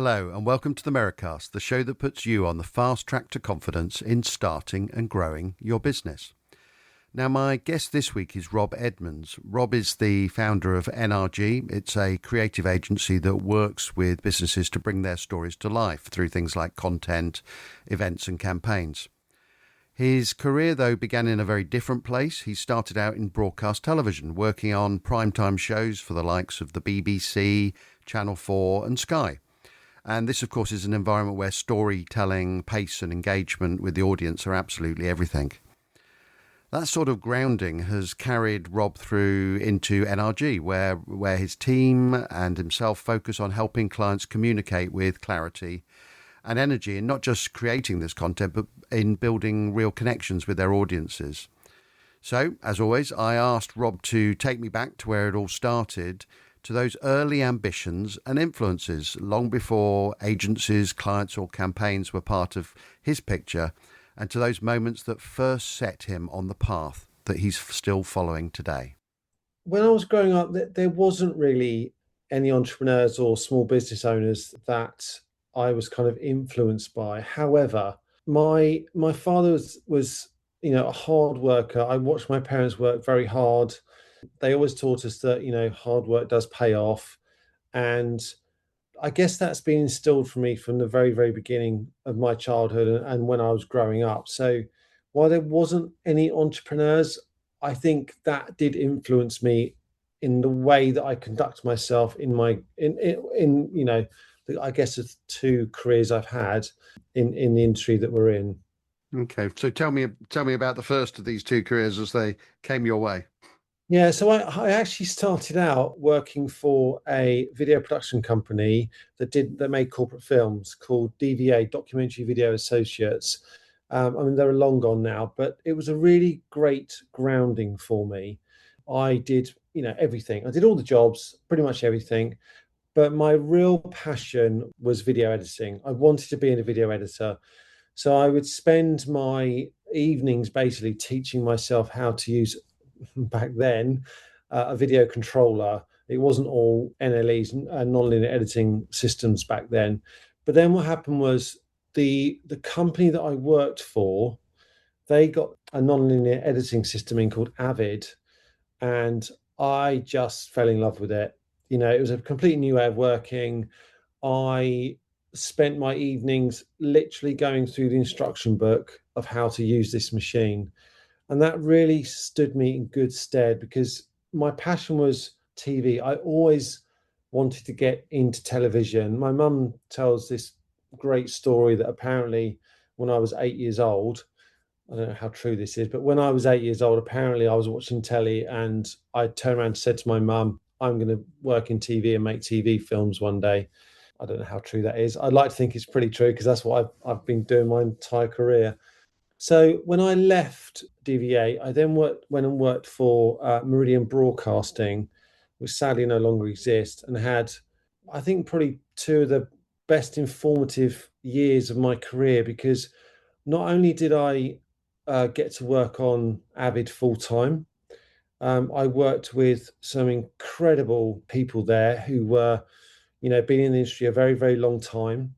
Hello and welcome to the Merri-Cast, the show that puts you on the fast track to confidence in starting and growing your business. Now, my guest this week is Rob Edmonds. Rob is the founder of NRG. It's a creative agency that works with businesses to bring their stories to life through things like content, events and campaigns. His career, though, began in a very different place. He started out in broadcast television, working on primetime shows for the likes of the BBC, Channel 4 and Sky. And this, of course, is an environment where storytelling, pace and engagement with the audience are absolutely everything. That sort of grounding has carried Rob through into NRG, where his team and himself focus on helping clients communicate with clarity and energy, and not just creating this content, but in building real connections with their audiences. So, as always, I asked Rob to take me back to where it all started, to those early ambitions and influences long before agencies, clients or campaigns were part of his picture, and to those moments that first set him on the path that he's still following today. When I was growing up, there wasn't really any entrepreneurs or small business owners that I was kind of influenced by. However, my father was a hard worker. I watched my parents work very hard. They always taught us that hard work does pay off, and I guess that's been instilled for me from the very, very beginning of my childhood and when I was growing up. So while there wasn't any entrepreneurs, I think that did influence me in the way that I conduct myself in I guess the two careers I've had in the industry that we're in. Okay, so tell me about the first of these two careers as they came your way. Yeah, so I actually started out working for a video production company that made corporate films called DVA, Documentary Video Associates. I mean, they're long gone now, but it was a really great grounding for me. I did, everything. I did all the jobs, pretty much everything. But my real passion was video editing. I wanted to be a video editor. So I would spend my evenings basically teaching myself how to use, back then, a video controller. It wasn't all NLEs and non-linear editing systems back then. But then what happened was the company that I worked for, they got a non-linear editing system in called Avid, and I just fell in love with it. It was a completely new way of working. I spent my evenings literally going through the instruction book of how to use this machine. And that really stood me in good stead because my passion was TV. I always wanted to get into television. My mum tells this great story that apparently when I was 8 years old, I don't know how true this is, but when I was 8 years old, apparently I was watching telly and I turned around and said to my mum, I'm going to work in TV and make TV films one day. I don't know how true that is. I'd like to think it's pretty true because that's what I've been doing my entire career. So when I left DVA, I then went and worked for Meridian Broadcasting, which sadly no longer exists, and had, I think, probably two of the best informative years of my career because not only did I get to work on Avid full time, I worked with some incredible people there who were, been in the industry a very, very long time,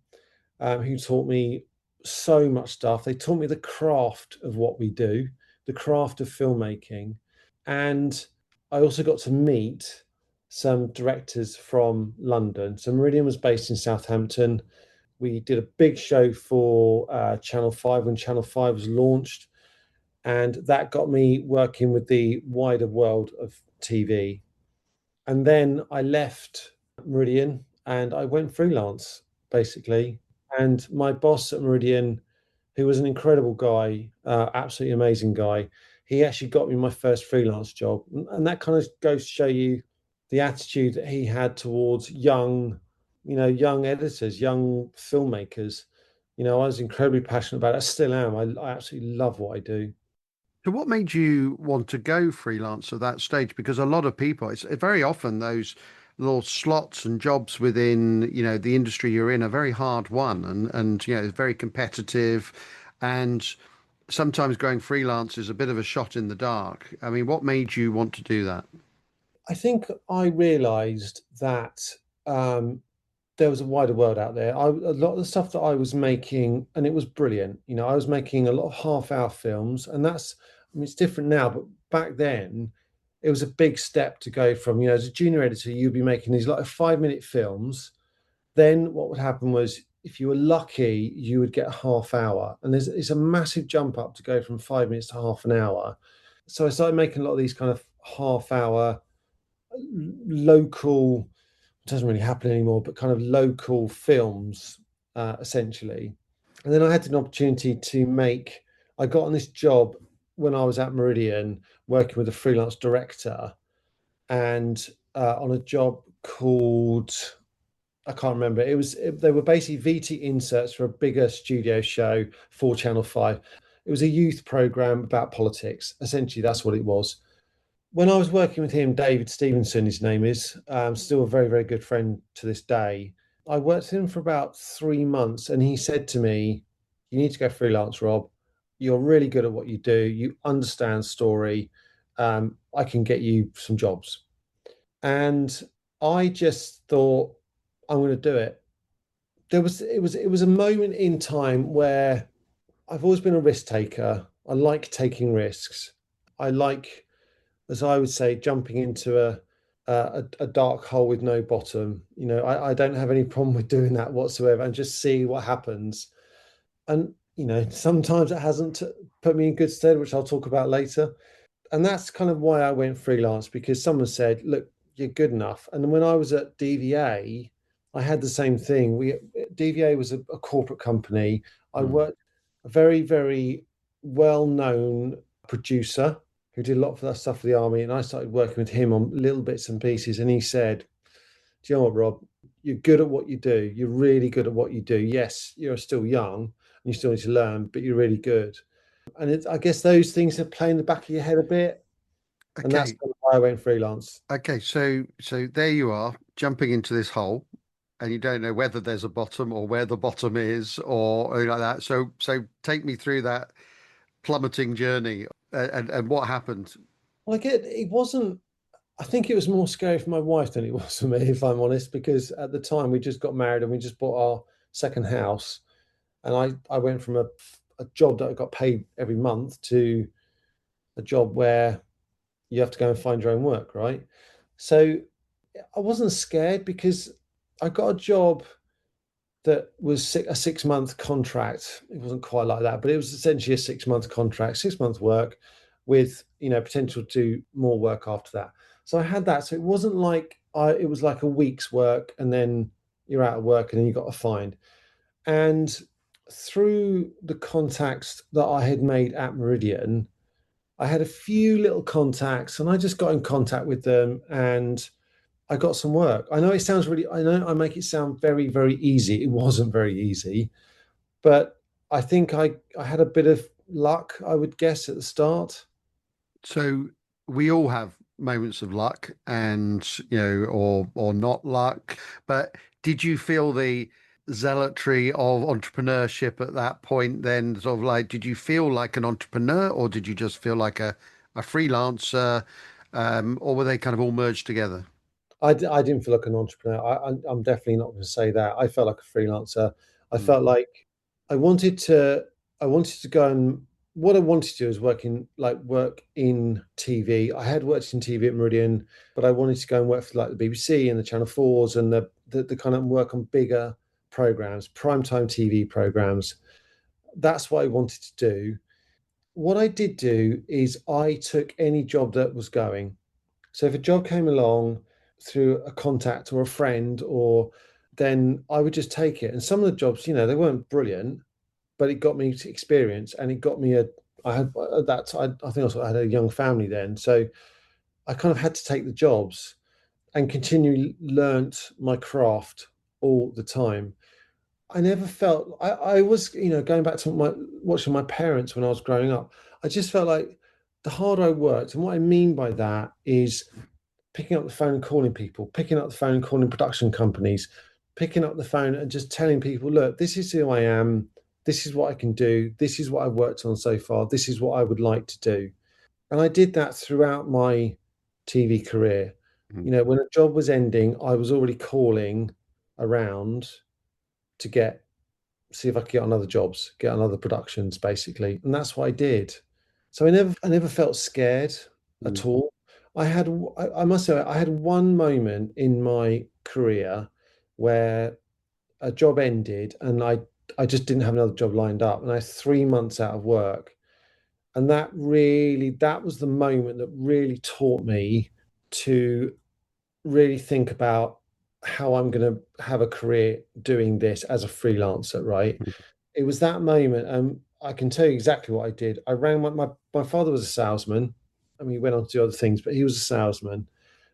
who taught me so much stuff. They taught me the craft of what we do, the craft of filmmaking. And I also got to meet some directors from London. So Meridian was based in Southampton. We did a big show for Channel 5 when Channel 5 was launched. And that got me working with the wider world of TV. And then I left Meridian and I went freelance, basically. And my boss at Meridian, who was an incredible guy, absolutely amazing guy, he actually got me my first freelance job. And that kind of goes to show you the attitude that he had towards young editors, young filmmakers. I was incredibly passionate about it. I still am. I absolutely love what I do. So what made you want to go freelance at that stage? Because a lot of people, it's very often those little slots and jobs within, the industry you're in are very hard won and it's very competitive. And sometimes going freelance is a bit of a shot in the dark. I mean, what made you want to do that? I think I realized that there was a wider world out there. A lot of the stuff that I was making, and it was brilliant. I was making a lot of half-hour films, and I mean, it's different now, but back then, it was a big step to go from, as a junior editor, you'd be making these like 5-minute films. Then what would happen was, if you were lucky, you would get a half hour, and it's a massive jump up to go from 5 minutes to half an hour. So I started making a lot of these kind of half-hour local, it doesn't really happen anymore, but kind of local films, essentially. And then I had an opportunity I got on this job when I was at Meridian working with a freelance director, and on a job called, I can't remember. They were basically VT inserts for a bigger studio show for Channel 5. It was a youth program about politics. Essentially, that's what it was. When I was working with him, David Stevenson, his name is, still a very, very good friend to this day. I worked with him for about 3 months, and he said to me, "You need to go freelance, Rob. You're really good at what you do. You understand story. I can get you some jobs." And I just thought, I'm going to do it. It was a moment in time where I've always been a risk taker. I like taking risks. I like, as I would say, jumping into a dark hole with no bottom. I don't have any problem with doing that whatsoever, and just see what happens. And sometimes it hasn't put me in good stead, which I'll talk about later. And that's kind of why I went freelance, because someone said, "Look, you're good enough." And when I was at DVA, I had the same thing. DVA was a corporate company. I Mm. worked a very, very well-known producer who did a lot of that stuff for the army, and I started working with him on little bits and pieces. And he said, "Do you know what, Rob? You're good at what you do. You're really good at what you do. Yes, you're still young and you still need to learn, but you're really good." And I guess those things have play in the back of your head a bit, and that's Okay. kind of why I went freelance. Okay. So there you are, jumping into this hole, and you don't know whether there's a bottom or where the bottom is or anything like that. So take me through that plummeting journey, and what happened. Like it wasn't. I think it was more scary for my wife than it was for me, if I'm honest, because at the time we just got married and we just bought our second house, and I went from a job that I got paid every month to a job where you have to go and find your own work, right? So I wasn't scared because I got a job that was a 6-month contract. It wasn't quite like that, but it was essentially a 6-month contract, 6 month work with potential to do more work after that. So I had that. So it wasn't like it was like a week's work and then you're out of work and then you got to find. And through the contacts that I had made at Meridian, I had a few little contacts and I just got in contact with them and I got some work. I know I make it sound very, very easy. It wasn't very easy, but I think I had a bit of luck, I would guess, at the start. So we all have moments of luck and, or not luck. But did you feel the zealotry of entrepreneurship at that point then? Sort of like, did you feel like an entrepreneur or did you just feel like a freelancer? Or were they kind of all merged together? I didn't feel like an entrepreneur. I'm definitely not going to say that. I felt like a freelancer. I Mm. felt like I wanted to. I wanted to go and what I wanted to do is work in TV. I had worked in TV at Meridian, but I wanted to go and work for like the BBC and the Channel Fours and the kind of work on bigger programs, primetime TV programs. That's what I wanted to do. What I did do is I took any job that was going. So if a job came along through a contact or a friend, or then I would just take it. And some of the jobs, they weren't brilliant, but it got me to experience and it got me I had that, I think also I had a young family then. So I kind of had to take the jobs and continually learnt my craft all the time. I never felt I was, going back to watching my parents when I was growing up, I just felt like the harder I worked, and what I mean by that is picking up the phone and calling people, picking up the phone and calling production companies, picking up the phone and just telling people, look, this is who I am. This is what I can do. This is what I've worked on so far. This is what I would like to do. And I did that throughout my TV career. Mm. When a job was ending, I was already calling around to see if I could get on other jobs, get on other productions, basically. And that's what I did. So I never felt scared Mm. at all. I must say, I had one moment in my career where a job ended and I just didn't have another job lined up and I was 3 months out of work. And that was the moment that really taught me to really think about how I'm going to have a career doing this as a freelancer, right? It was that moment. I can tell you exactly what I did. I rang my father was a salesman. I mean, he went on to do other things, but he was a salesman.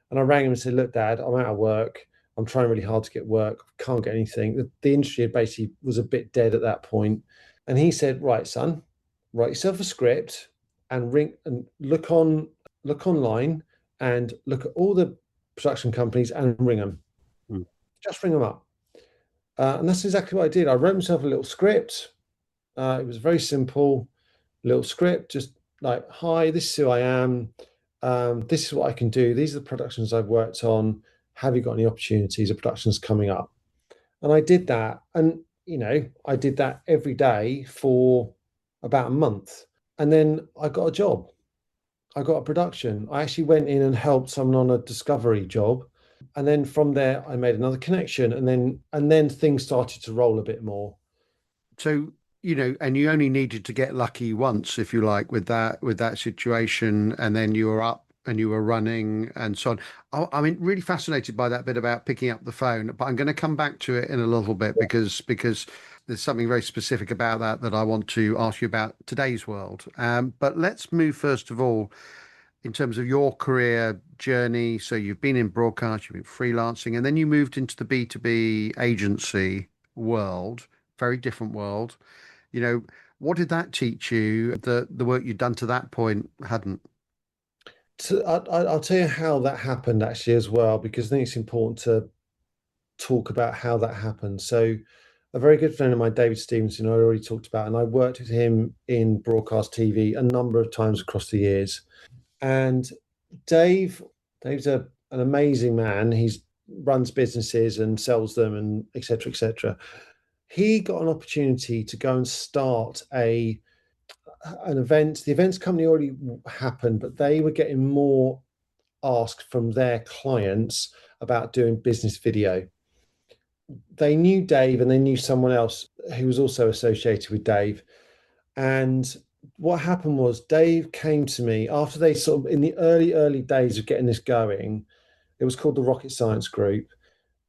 And I rang him and said, "Look, Dad, I'm out of work. I'm trying really hard to get work. Can't get anything." The industry basically was a bit dead at that point. And he said, "Right, son, write yourself a script and ring and look online and look at all the production companies and ring them. Mm. Just ring them up." And that's exactly what I did. I wrote myself a little script. It was very simple, little script, just like, "Hi, this is who I am. This is what I can do. These are the productions I've worked on. Have you got any opportunities or productions coming up?" And I did that. And, I did that every day for about a month. And then I got a job. I got a production. I actually went in and helped someone on a discovery job. And then from there, I made another connection. And then things started to roll a bit more. So, and you only needed to get lucky once, if you like, with that situation, and then you were up and you were running and so on. I mean, really fascinated by that bit about picking up the phone, but I'm going to come back to it in a little bit because there's something very specific about that I want to ask you about today's world. But let's move first of all in terms of your career journey. So you've been in broadcast, you've been freelancing, and then you moved into the B2B agency world, very different world. You know, what did that teach you that the work you'd done to that point hadn't? So I'll tell you how that happened actually as well, because I think it's important to talk about how that happened. So, a very good friend of mine, David Stevenson, I already talked about, and I worked with him in broadcast TV a number of times across the years. And Dave's an amazing man. He's runs businesses and sells them and etc. etc. He got an opportunity to go and start an event. The events company already happened, but they were getting more asked from their clients about doing business video. They knew Dave and they knew someone else who was also associated with Dave. And what happened was Dave came to me after they sort of in the early days of getting this going. It was called the Rocket Science Group.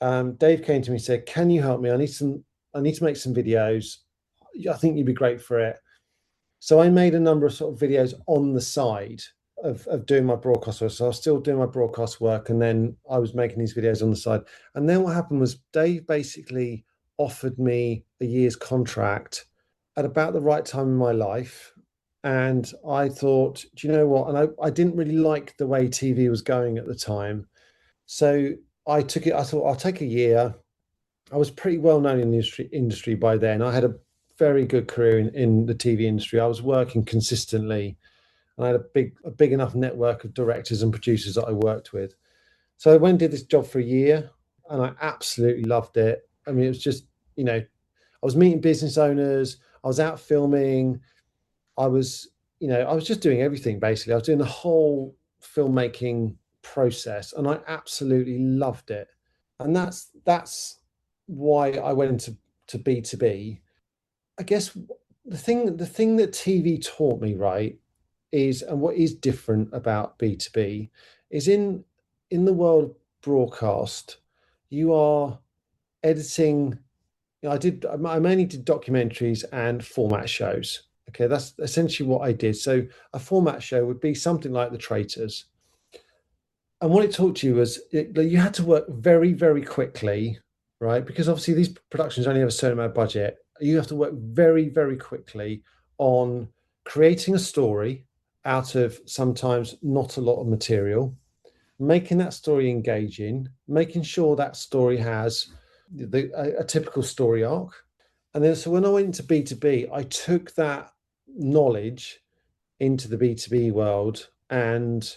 Dave came to me and said, "Can you help me? I need to make some videos. I think you'd be great for it." So I made a number of sort of videos on the side of doing my broadcast work. So I was still doing my broadcast work, and then I was making these videos on the side. And then what happened was Dave basically offered me a year's contract at about the right time in my life. And I thought, do you know what? And I didn't really like the way TV was going at the time. So I took it, I thought, I'll take a year. I was pretty well known in the industry by then. I had a very good career in the TV industry. I was working consistently and I had a big enough network of directors and producers that I worked with. So I went and did this job for a year and I absolutely loved it. I mean, it was just, I was meeting business owners, I was out filming, I was, I was just doing everything basically. I was doing the whole filmmaking process and I absolutely loved it. And that's why I went into B2B. I guess the thing that TV taught me, right, is and what is different about B2B is in the world of broadcast, you are editing. I mainly did documentaries and format shows. Okay, that's essentially what I did. So a format show would be something like The Traitors. And what it taught you was that you had to work very, very quickly, right? Because obviously these productions only have a certain amount of budget. You have to work very, very quickly on creating a story out of sometimes not a lot of material, making that story engaging, making sure that story has a typical story arc. And then, so when I went into B2B, I took that knowledge into the B2B world and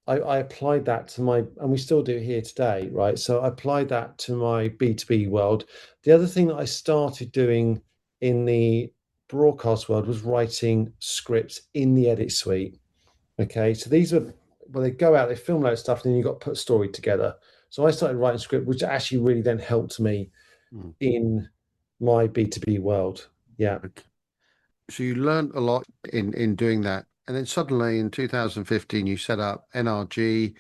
I applied that to my, and we still do here today, right? So I applied that to my B2B world. The other thing that I started doing in the broadcast world was writing scripts in the edit suite. Okay. So these are, well, they go out, they film loads of stuff, and then you've got to put a story together. So I started writing script, which actually really then helped me Mm. in my B2B world. Yeah. Okay. So you learned a lot in doing that. And then suddenly in 2015, you set up NRG.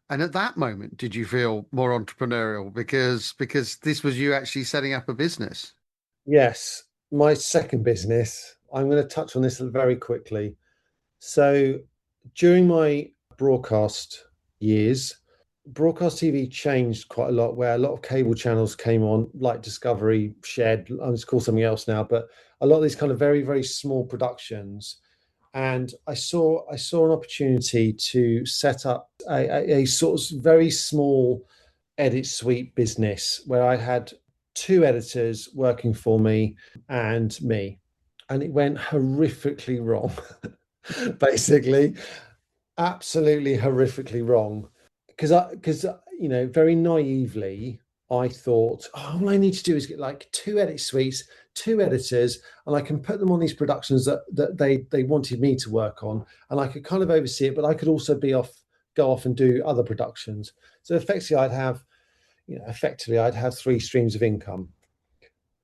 And at that moment, did you feel more entrepreneurial because this was you actually setting up a business? Yes. My second business, I'm going to touch on this very quickly. So during my broadcast years, broadcast TV changed quite a lot, where a lot of cable channels came on, like Discovery, Shed, it's called something else now, but a lot of these kind of very, very small productions. And I saw an opportunity to set up a sort of very small edit suite business where I had two editors working for me and me. And it went horrifically wrong, basically, absolutely horrifically wrong. Because very naively, I thought, oh, all I need to do is get like two edit suites, two editors, and I can put them on these productions that they wanted me to work on, and I could kind of oversee it, but I could also go off and do other productions. So effectively I'd have three streams of income.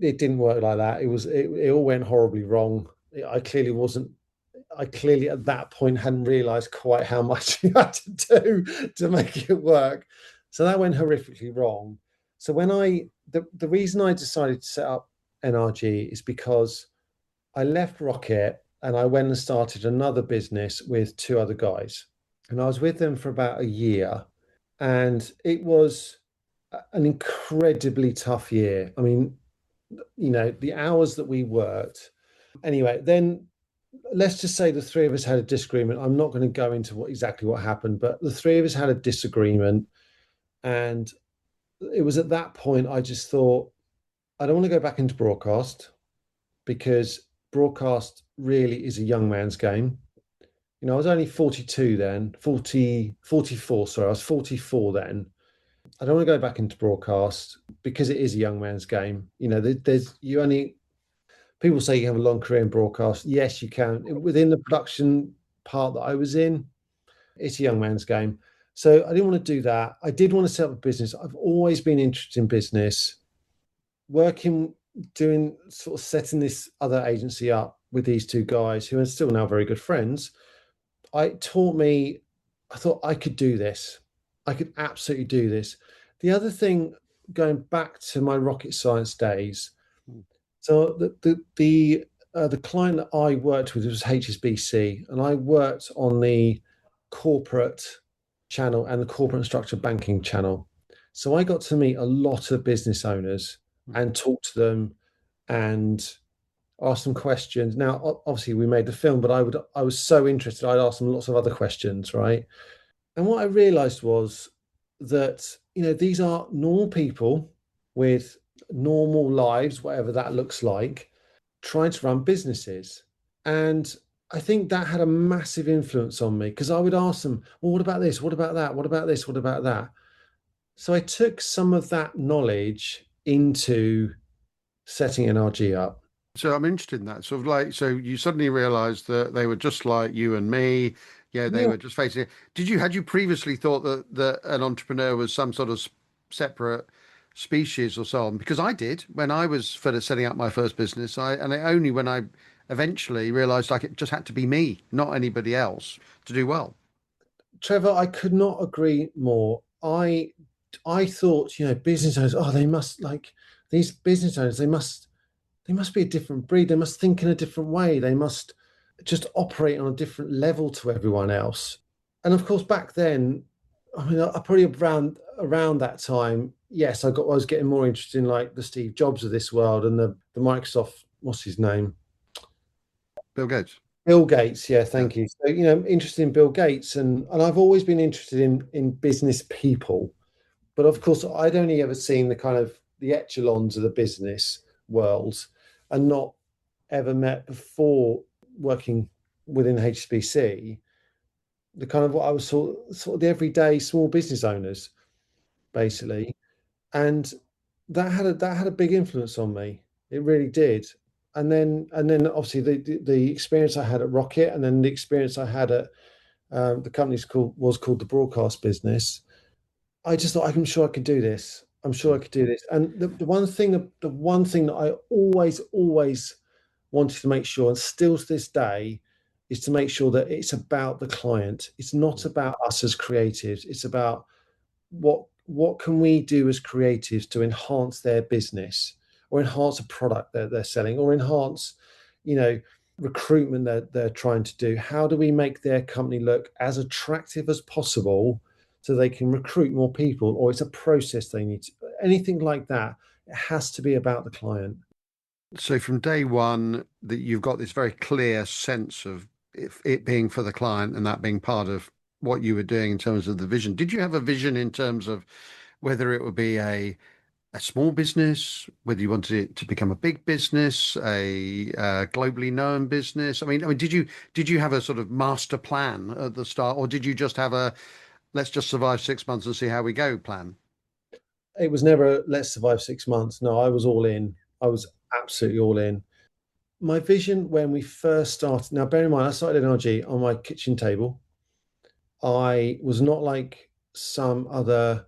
It didn't work like that. It all went horribly wrong. I clearly at that point hadn't realized quite how much you had to do to make it work. So that went horrifically wrong. So the reason I decided to set up NRG is because I left Rocket and I went and started another business with two other guys. And I was with them for about a year. And it was an incredibly tough year. I mean, the hours that we worked. Anyway, then let's just say the three of us had a disagreement. I'm not going to go into exactly what happened, but the three of us had a disagreement. And it was at that point I just thought, I don't want to go back into broadcast because broadcast really is a young man's game. I was only 42 then, 44. Sorry, I was 44 then. I don't want to go back into broadcast because it is a young man's game. People say you have a long career in broadcast. Yes, you can. Within the production part that I was in, it's a young man's game. So I didn't want to do that. I did want to set up a business. I've always been interested in business, working, doing sort of setting this other agency up with these two guys who are still now very good friends. I thought I could do this. I could absolutely do this. The other thing, going back to my rocket science days, so the client that I worked with was HSBC, and I worked on the corporate channel and the corporate and structured banking channel. So I got to meet a lot of business owners and talk to them and ask them questions. Now, obviously, we made the film, but I was so interested, I'd ask them lots of other questions, right? And what I realized was that, these are normal people with normal lives, whatever that looks like, trying to run businesses. And I think that had a massive influence on me because I would ask them, well, what about this? What about that? What about this? What about that? So I took some of that knowledge into setting NRG up. So I'm interested in that. Sort of like, so you suddenly realized that they were just like you and me. Yeah, they Yeah. were just facing it. Had you previously thought that an entrepreneur was some sort of separate species or so on? Because I did when I was first setting up my first business. Only when I eventually realized like it just had to be me, not anybody else, to do well. Trevor, I could not agree more. I thought, business owners, oh, they must like these business owners, they must be a different breed. They must think in a different way. They must just operate on a different level to everyone else. And of course, back then, I mean, I probably around that time, yes, I was getting more interested in like the Steve Jobs of this world and the Microsoft, what's his name? Bill Gates. Bill Gates, yeah, Yeah. thank you. So, interested in Bill Gates, and I've always been interested in business people. But of course, I'd only ever seen the kind of the echelons of the business world and not ever met before working within HSBC the kind of what I was sort of the everyday small business owners, basically. And that had a big influence on me. It really did. And then obviously the experience I had at Rocket, and then the experience I had at the company's called the Broadcast Business. I just thought, I'm sure I could do this. I'm sure I could do this. And the one thing that I always wanted to make sure, and still to this day, is to make sure that it's about the client. It's not about us as creatives. It's about what can we do as creatives to enhance their business, or enhance a product that they're selling, or enhance, you know, recruitment that they're trying to do. How do we make their company look as attractive as possible so they can recruit more people, or it's a process they need to, anything like that. It has to be about the client. So from day one, that you've got this very clear sense of it being for the client and that being part of what you were doing in terms of the vision. Did you have a vision in terms of whether it would be a small business, whether you wanted it to become a big business, a globally known business? I mean, did you have a sort of master plan at the start, or did you just have a let's just survive 6 months and see how we go plan? It was never let's survive 6 months. No, I was all in. I was absolutely all in. My vision when we first started, now bear in mind, I started NRG on my kitchen table. I was not like some other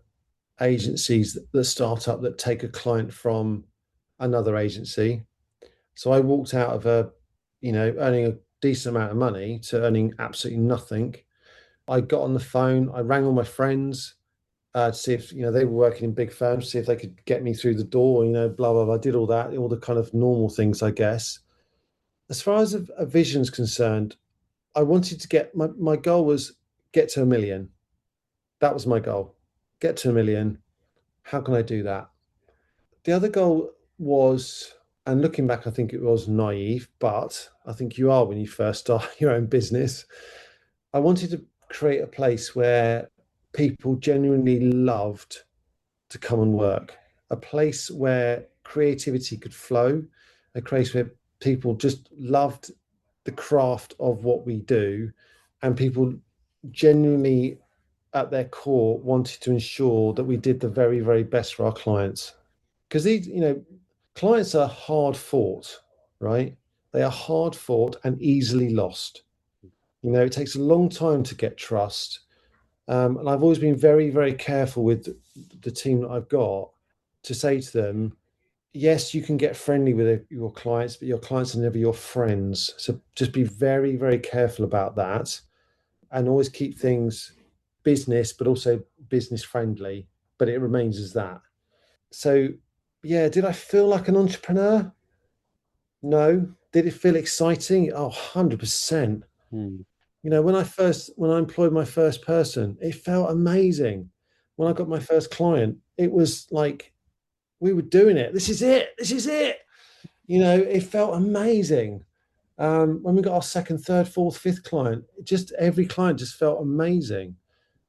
agencies that start up that take a client from another agency. So I walked out of earning a decent amount of money to earning absolutely nothing. I got on the phone, I rang all my friends to see if, they were working in big firms, see if they could get me through the door, blah, blah, blah. I did all that, all the kind of normal things, I guess. As far as a vision's concerned, I wanted to my goal was get to 1 million. That was my goal. Get to 1 million. How can I do that? The other goal was, and looking back, I think it was naive, but I think you are when you first start your own business. I wanted to create a place where people genuinely loved to come and work, a place where creativity could flow, a place where people just loved the craft of what we do, and people genuinely at their core wanted to ensure that we did the very, very best for our clients. Because clients are hard fought, right? They are hard fought and easily lost. It takes a long time to get trust. And I've always been very, very careful with the team that I've got to say to them, yes, you can get friendly with your clients, but your clients are never your friends. So just be very, very careful about that, and always keep things business, but also business friendly. But it remains as that. So, yeah, did I feel like an entrepreneur? No. Did it feel exciting? Oh, 100%. Hmm. When I employed my first person, it felt amazing. When I got my first client, it was like we were doing it. This is it. This is it. It felt amazing. When we got our second, third, fourth, fifth client, just every client just felt amazing.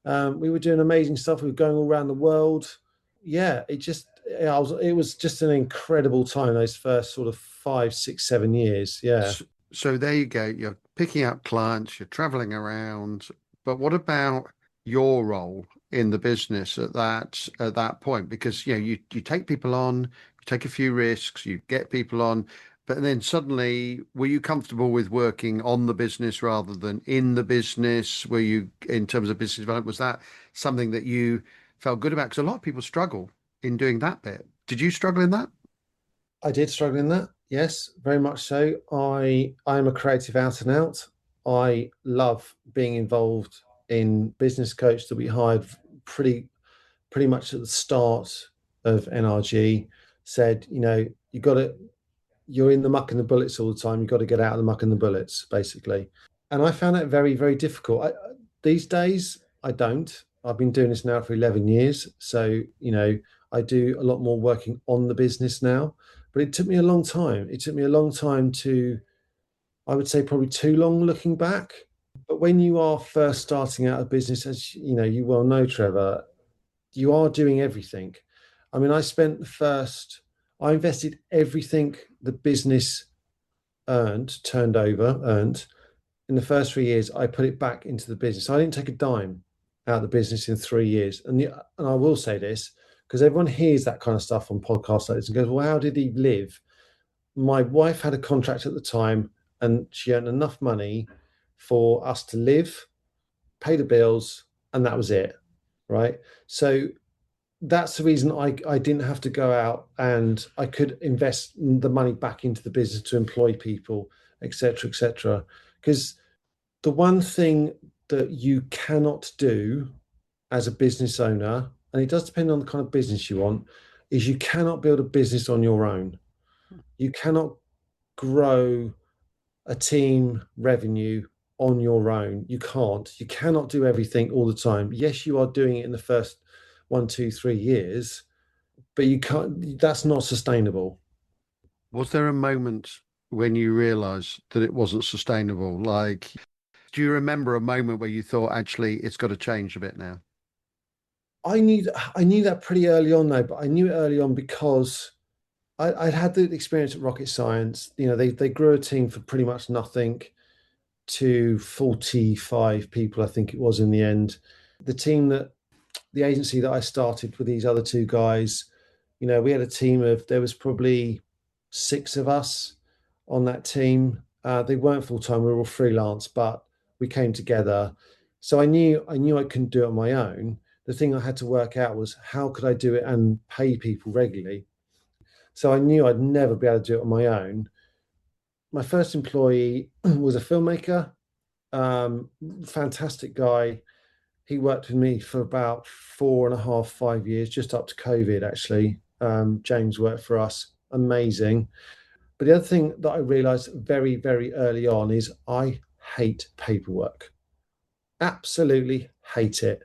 We were doing amazing stuff. We were going all around the world. Yeah, it was just an incredible time, those first sort of 5, 6, 7 years. Yeah. So there you go. You're picking up clients, you're traveling around, but what about your role in the business at that point? Because you take people on, you take a few risks, you get people on, but then suddenly, were you comfortable with working on the business rather than in the business? Were you, in terms of business development, was that something that you felt good about? Because a lot of people struggle in doing that bit. Did you struggle in that? I did struggle in that. Yes, very much so. I am a creative out and out. I love being involved in business coach that we hired pretty much at the start of NRG. Said, you got to you're in the muck and the bullets all the time. You've got to get out of the muck and the bullets, basically. And I found that very, very difficult. These days, I don't. I've been doing this now for 11 years. So, I do a lot more working on the business now. But it took me a long time. It took me a long time to, I would say, probably too long looking back. But when you are first starting out a business, as you well know, Trevor, you are doing everything. I mean, I invested everything the business earned, turned over, earned. in the first 3 years, I put it back into the business. I didn't take a dime out of the business in 3 years. And I will say this because everyone hears that kind of stuff on podcasts like this and goes, well, how did he live? My wife had a contract at the time and she earned enough money for us to live, pay the bills, and that was it. Right. So that's the reason I didn't have to go out, and I could invest the money back into the business to employ people, etc., etc. Because the one thing that you cannot do as a business owner, and it does depend on the kind of business you want, is you cannot build a business on your own. You cannot grow a team revenue on your own. You can't. You cannot do everything all the time. Yes, you are doing it in the first 1, 2, 3 years, but you can't. That's not sustainable. Was there a moment when you realized that it wasn't sustainable? Like, do you remember a moment where you thought, actually, it's got to change a bit now? I knew that pretty early on though, but I knew it early on because I'd had the experience at Rocket Science. They grew a team for pretty much nothing to 45 people, I think it was in the end. The agency that I started with these other two guys, we had a team there was probably 6 of us on that team. They weren't full time; we were all freelance, but we came together. So I knew I couldn't do it on my own. The thing I had to work out was how could I do it and pay people regularly. So I knew I'd never be able to do it on my own. My first employee was a filmmaker, um, fantastic guy. He worked with me for about 4.5, 5 years, just up to COVID, actually. James worked for us, amazing. But the other thing that I realized very, very early on is I hate paperwork. Absolutely hate it.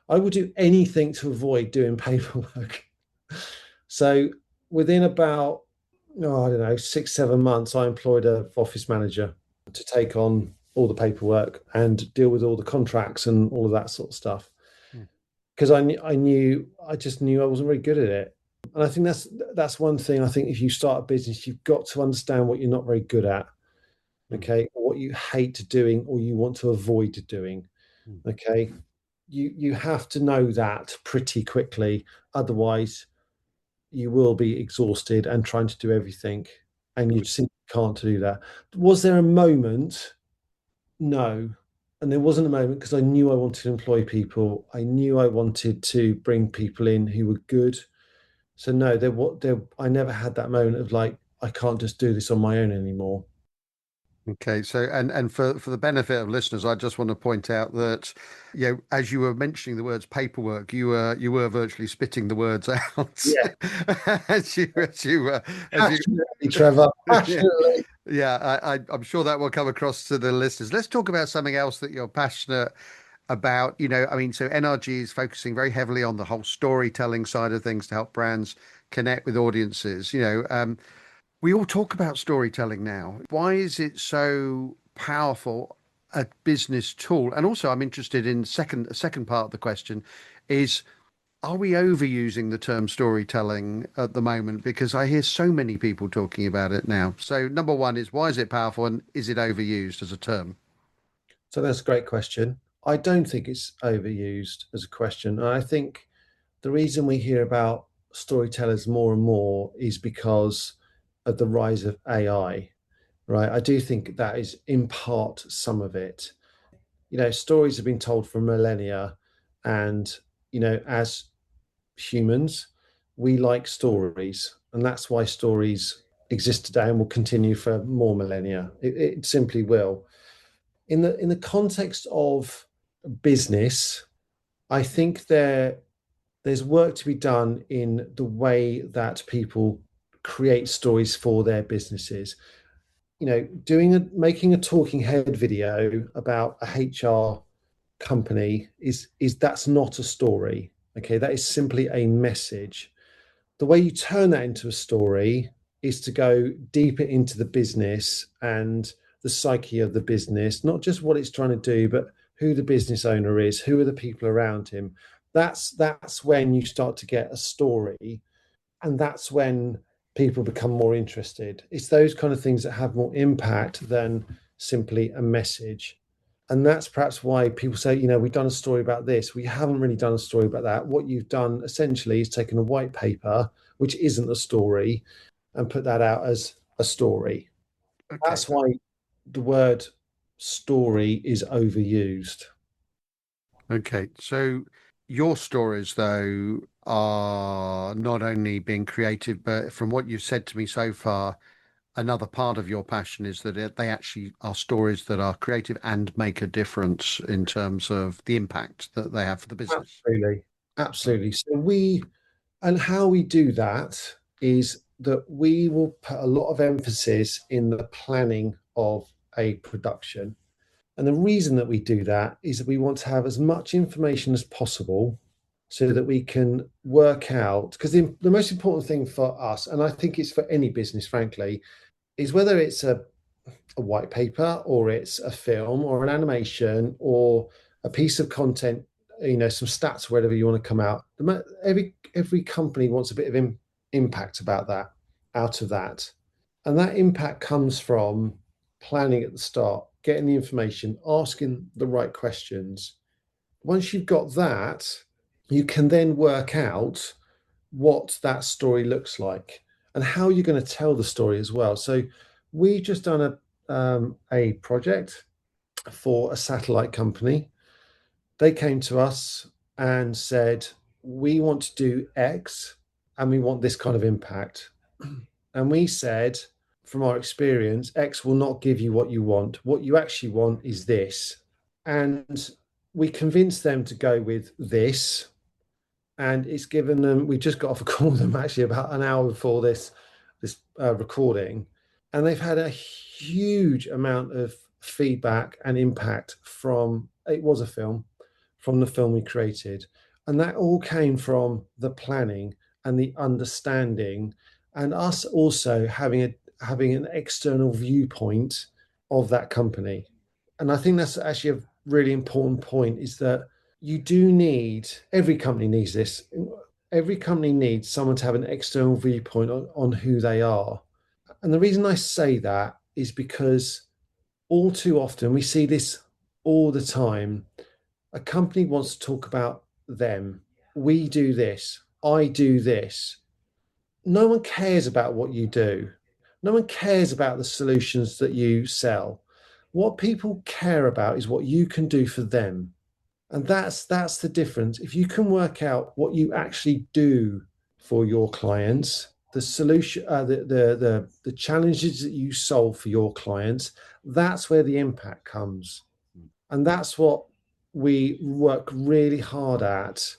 I would do anything to avoid doing paperwork. So within about, I don't know, 6, 7 months, I employed a office manager to take on all the paperwork and deal with all the contracts and all of that sort of stuff. Hmm. Because I just knew I wasn't very good at it. And I think that's one thing. I think if you start a business, you've got to understand what you're not very good at, Hmm. okay, or what you hate doing or you want to avoid doing, Hmm. okay. You have to know that pretty quickly, otherwise you will be exhausted and trying to do everything, and you simply can't do that. Was there a moment? No. And there wasn't a moment because I knew I wanted to employ people. I knew I wanted to bring people in who were good. So no, I never had that moment of like, I can't just do this on my own anymore. Okay, so and for the benefit of listeners, I just want to point out that, as you were mentioning the words paperwork, you were virtually spitting the words out Yeah, as you passionately, Trevor, yeah. passionately. Yeah, I'm sure that will come across to the listeners. Let's talk about something else that you're passionate about. I mean, so NRG is focusing very heavily on the whole storytelling side of things to help brands connect with audiences. We all talk about storytelling now. Why is it so powerful a business tool? And also, I'm interested in second part of the question is, are we overusing the term storytelling at the moment? Because I hear so many people talking about it now. So number one is, why is it powerful, and is it overused as a term? So that's a great question. I don't think it's overused as a question. And I think the reason we hear about storytellers more and more is because of the rise of AI, right? I do think that is in part some of it. Stories have been told for millennia, and as humans, we like stories, and that's why stories exist today and will continue for more millennia. It simply will. In the context of business, I think there's work to be done in the way that people create stories for their businesses. Making a talking head video about a HR company is that's not a story. Okay, that is simply a message. The way you turn that into a story is to go deeper into the business and the psyche of the business, not just what it's trying to do, but who the business owner is, who are the people around him. That's when you start to get a story, and that's when people become more interested. It's those kind of things that have more impact than simply a message. And that's perhaps why people say, we've done a story about this. We haven't really done a story about that. What you've done essentially is taken a white paper, which isn't a story, and put that out as a story. Okay. That's why the word story is overused. Okay. So your stories, though, are not only being creative, but from what you've said to me so far, another part of your passion is that they actually are stories that are creative and make a difference in terms of the impact that they have for the business. Absolutely. Absolutely. And how we do that is that we will put a lot of emphasis in the planning of a production. And the reason that we do that is that we want to have as much information as possible so that we can work out, because the most important thing for us, and I think it's for any business, frankly, is whether it's a white paper or it's a film or an animation or a piece of content, some stats, whatever you want to come out. Every company wants a bit of impact about that, out of that. And that impact comes from planning at the start, getting the information, asking the right questions. Once you've got that, you can then work out what that story looks like and how you're going to tell the story as well. So we've just done a project for a satellite company. They came to us and said, we want to do X and we want this kind of impact. And we said, from our experience, X will not give you what you want. What you actually want is this. And we convinced them to go with this. And it's given them, we just got off a call with them actually about an hour before this recording. And they've had a huge amount of feedback and impact from, it was a film, from the film we created. And that all came from the planning and the understanding and us also having an external viewpoint of that company. And I think that's actually a really important point is that you do need, every company needs this. Every company needs someone to have an external viewpoint on who they are. And the reason I say that is because all too often we see this all the time. A company wants to talk about them. We do this. I do this. No one cares about what you do. No one cares about the solutions that you sell. What people care about is what you can do for them. And that's the difference. If you can work out what you actually do for your clients, the solution, the challenges that you solve for your clients, that's where the impact comes. And that's what we work really hard at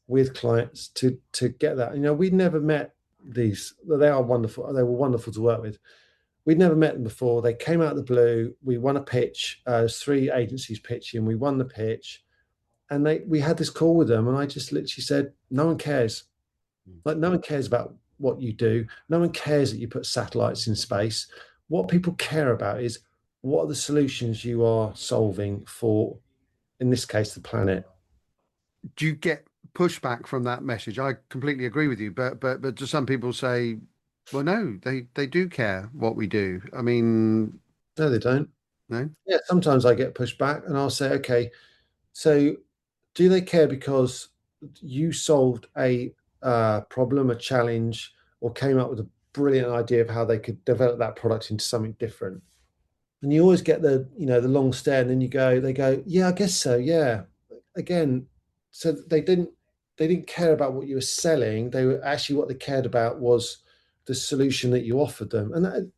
with clients to get that. We'd never met these. They are wonderful. They were wonderful to work with. We'd never met them before. They came out of the blue. We won a pitch. There's three agencies pitching. We won the pitch, and we had this call with them, and I just literally said, "No one cares. Like no one cares about what you do. No one cares that you put satellites in space. What people care about is what are the solutions you are solving for, in this case, the planet." Do you get pushback from that message? I completely agree with you, but do some people say, well, no, they do care what we do? I mean, No, they don't. no. Yeah, sometimes I get pushback, and I'll say, "Okay, so do they care because you solved a problem, a challenge, or came up with a brilliant idea of how they could develop that product into something different?" And you always get the long stare, and then they go, "Yeah, I guess so. Yeah." Again, so they didn't care about what you were selling. They were actually what they cared about was the solution that you offered them. And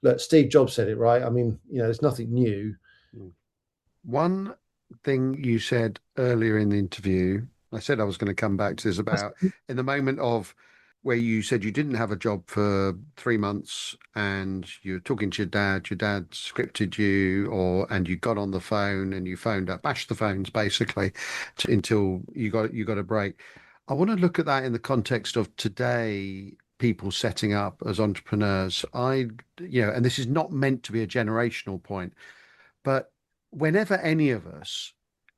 look, Steve Jobs said it right. I mean, there's nothing new. One thing you said earlier in the interview, I said I was going to come back to this about in the moment of where you said you didn't have a job for 3 months and you're talking to your dad scripted you and you got on the phone and you phoned up, bashed the phones basically until you got a break. I want to look at that in the context of today, people setting up as entrepreneurs. And this is not meant to be a generational point, but whenever any of us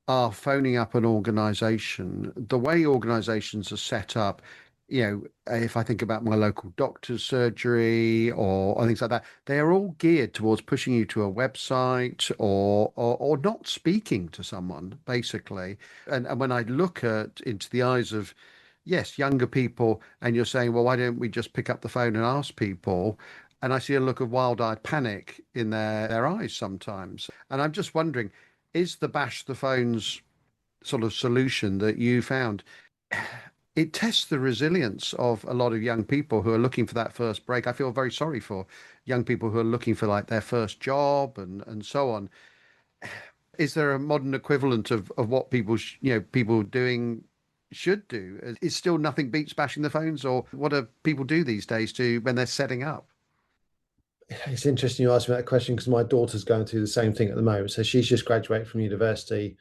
are phoning up an organization, the way organizations are set up, if I think about my local doctor's surgery or things like that, they are all geared towards pushing you to a website or not speaking to someone, basically. And when I look at into the eyes of, yes, younger people, and you're saying, well, why don't we just pick up the phone and ask people? And I see a look of wild-eyed panic in their eyes sometimes. And I'm just wondering, is the bash the phones sort of solution that you found? It tests the resilience of a lot of young people who are looking for that first break. I feel very sorry for young people who are looking for like their first job and so on. Is there a modern equivalent of what people doing should do? Is still nothing beats bashing the phones, or what do people do these days to when they're setting up? It's interesting you asked me that question because my daughter's going through the same thing at the moment. So she's just graduated from university.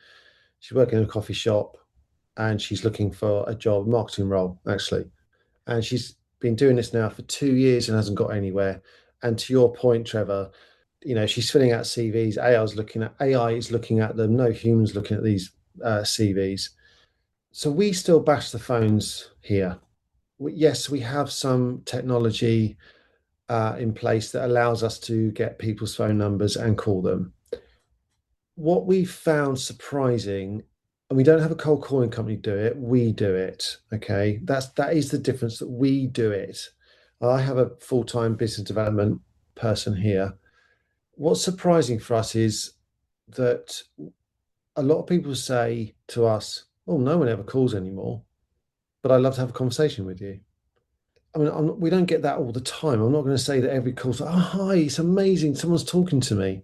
She's working in a coffee shop and she's looking for a job, marketing role, actually. And she's been doing this now for 2 years and hasn't got anywhere. And to your point, Trevor, she's filling out CVs. AI is looking at them. No humans looking at these CVs. So we still bash the phones here. Yes, we have some technology in place that allows us to get people's phone numbers and call them. What we found surprising, and we don't have a cold calling company do it, we do it. Okay. That is the difference, that we do it. I have a full-time business development person here. What's surprising for us is that a lot of people say to us, oh, no one ever calls anymore, but I'd love to have a conversation with you. I mean, we don't get that all the time. I'm not going to say that every call's, oh, hi, it's amazing, someone's talking to me.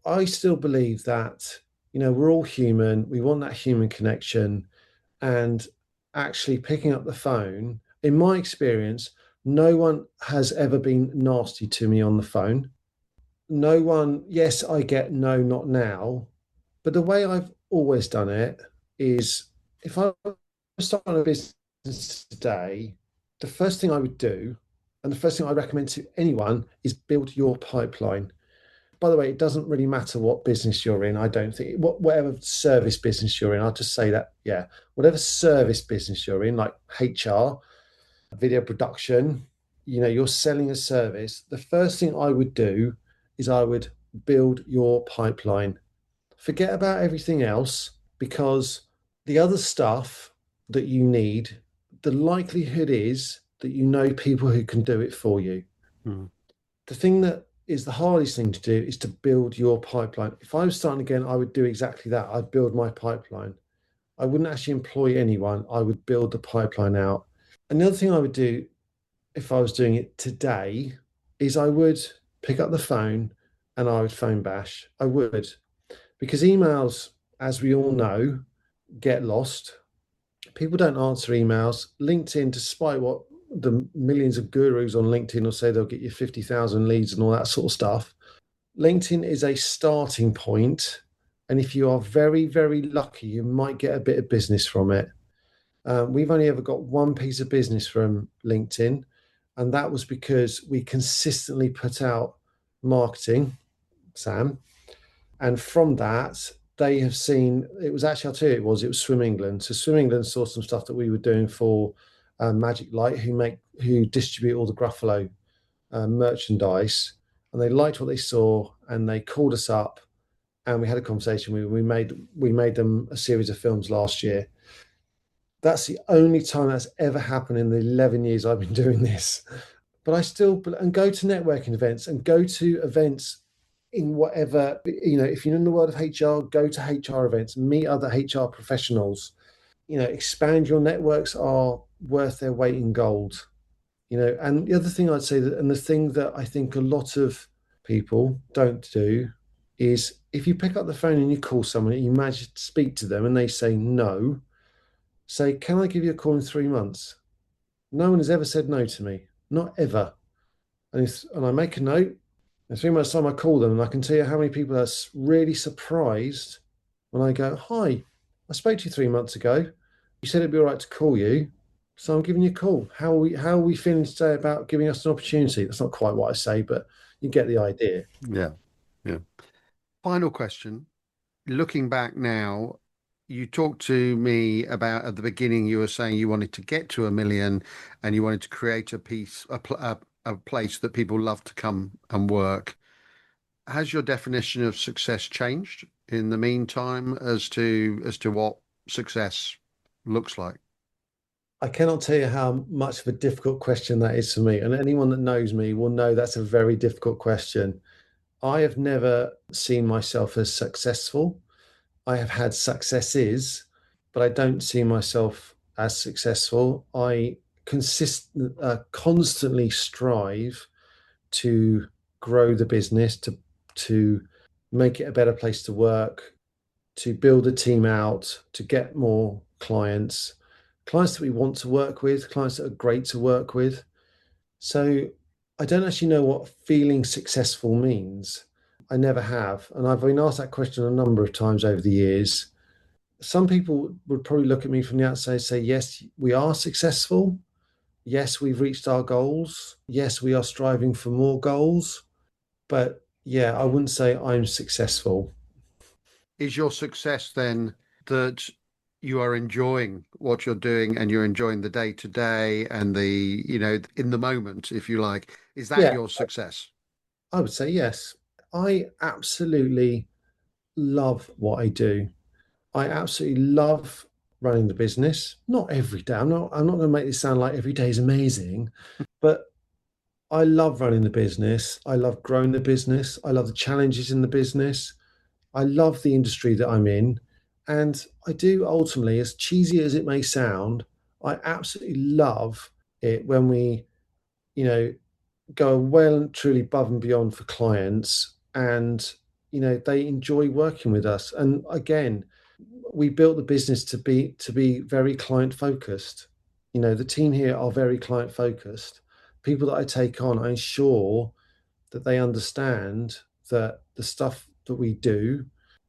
I still believe that, we're all human. We want that human connection. And actually picking up the phone, in my experience, no one has ever been nasty to me on the phone. No one, yes, I get no, not now. But the way I've always done it is, if I was starting a business today, the first thing I would do, and the first thing I recommend to anyone, is build your pipeline. By the way, it doesn't really matter what business you're in. I don't think whatever service business you're in. I'll just say that, yeah, whatever service business you're in, like HR, video production, you're selling a service. The first thing I would do is I would build your pipeline. Forget about everything else, because the other stuff that you need, the likelihood is that you know people who can do it for you. Hmm. The thing that is the hardest thing to do is to build your pipeline. If I was starting again, I would do exactly that. I'd build my pipeline. I wouldn't actually employ anyone. I would build the pipeline out. Another thing I would do if I was doing it today is I would pick up the phone and I would phone bash. I would, because emails, as we all know, get lost. People don't answer emails. LinkedIn, despite what the millions of gurus on LinkedIn will say, they'll get you 50,000 leads and all that sort of stuff. LinkedIn is a starting point, and if you are very, very lucky, you might get a bit of business from it. We've only ever got one piece of business from LinkedIn, and that was because we consistently put out marketing, Sam, and from that they have seen, it was actually, I'll tell you, it was Swim England. So Swim England saw some stuff that we were doing for Magic Light, who distribute all the Gruffalo merchandise, and they liked what they saw, and they called us up, and we had a conversation. We made them a series of films last year. That's the only time that's ever happened in the 11 years I've been doing this. But I still, and go to networking events and go to events in whatever, if you're in the world of HR, go to HR events, meet other HR professionals, expand. Your networks are worth their weight in gold. And the other thing I'd say, that, and the thing that I think a lot of people don't do, is if you pick up the phone and you call someone and you manage to speak to them and they say no, say, can I give you a call in 3 months? No one has ever said no to me, not ever. And I make a note. In 3 months' time, I call them, and I can tell you how many people are really surprised when I go, hi, I spoke to you 3 months ago. You said it'd be all right to call you. So I'm giving you a call. How are we feeling today about giving us an opportunity? That's not quite what I say, but you get the idea. Yeah. Yeah. Final question. Looking back now, You talked to me about at the beginning, you were saying you wanted to get to 1 million and you wanted to create a place that people love to come and work. Has your definition of success changed in the meantime as to what success looks like? I cannot tell you how much of a difficult question that is for me. And anyone that knows me will know that's a very difficult question. I have never seen myself as successful. I have had successes, but I don't see myself as successful. I constantly strive to grow the business, to make it a better place to work, to build a team out, to get more clients, clients that we want to work with, clients that are great to work with. So I don't actually know what feeling successful means. I never have. And I've been asked that question a number of times over the years. Some people would probably look at me from the outside and say, yes, we are successful. Yes, we've reached our goals. Yes, we are striving for more goals. But yeah, I wouldn't say I'm successful. Is your success then that you are enjoying what you're doing and you're enjoying the day to day and in the moment, if you like, is that Yeah, your success? I would say yes. I absolutely love what I do. I absolutely love running the business. Not every day. I'm not going to make this sound like every day is amazing, but I love running the business. I love growing the business. I love the challenges in the business. I love the industry that I'm in. And I do ultimately, as cheesy as it may sound, I absolutely love it when we, you know, go well and truly above and beyond for clients and they enjoy working with us. And again, we built the business to be very client focused. The team here are very client focused. People that I take on, I ensure that they understand that the stuff that we do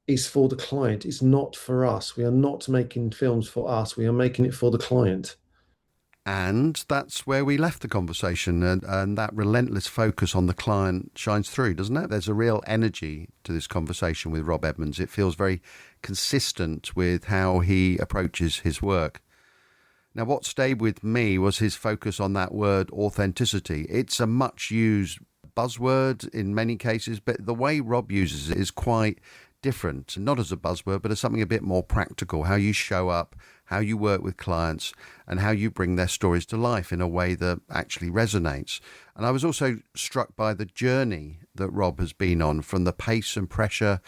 is for the client. It's not for us. We are not making films for us. We are making it for the client. And that's where we left the conversation. And that relentless focus on the client shines through, doesn't it? There's a real energy to this conversation with Rob Edmonds. It feels very consistent with how he approaches his work. Now, what stayed with me was his focus on that word authenticity. It's a much used buzzword in many cases, but the way Rob uses it is quite different, not as a buzzword, but as something a bit more practical, how you show up, how you work with clients, and how you bring their stories to life in a way that actually resonates. And I was also struck by the journey that Rob has been on, from the pace and pressure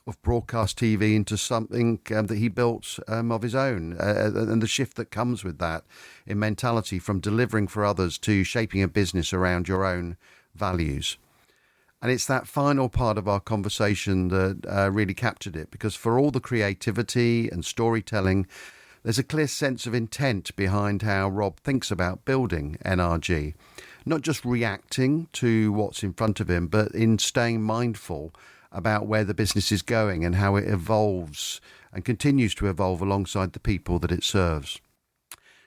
of broadcast TV into something that he built of his own, and the shift that comes with that in mentality, from delivering for others to shaping a business around your own values. And it's that final part of our conversation that really captured it, because for all the creativity and storytelling, there's a clear sense of intent behind how Rob thinks about building NRG. Not just reacting to what's in front of him, but in staying mindful about where the business is going and how it evolves and continues to evolve alongside the people that it serves.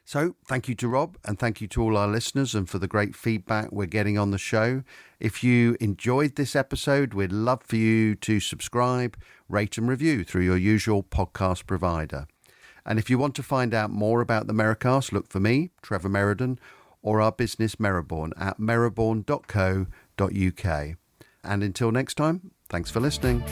So thank you to Rob, and thank you to all our listeners, and for the great feedback we're getting on the show. If you enjoyed this episode, we'd love for you to subscribe, rate and review through your usual podcast provider. And if you want to find out more about the Merri-Cast, look for me, Trevor Meriden, or our business Merriborn at merriborn.co.uk. And until next time, thanks for listening.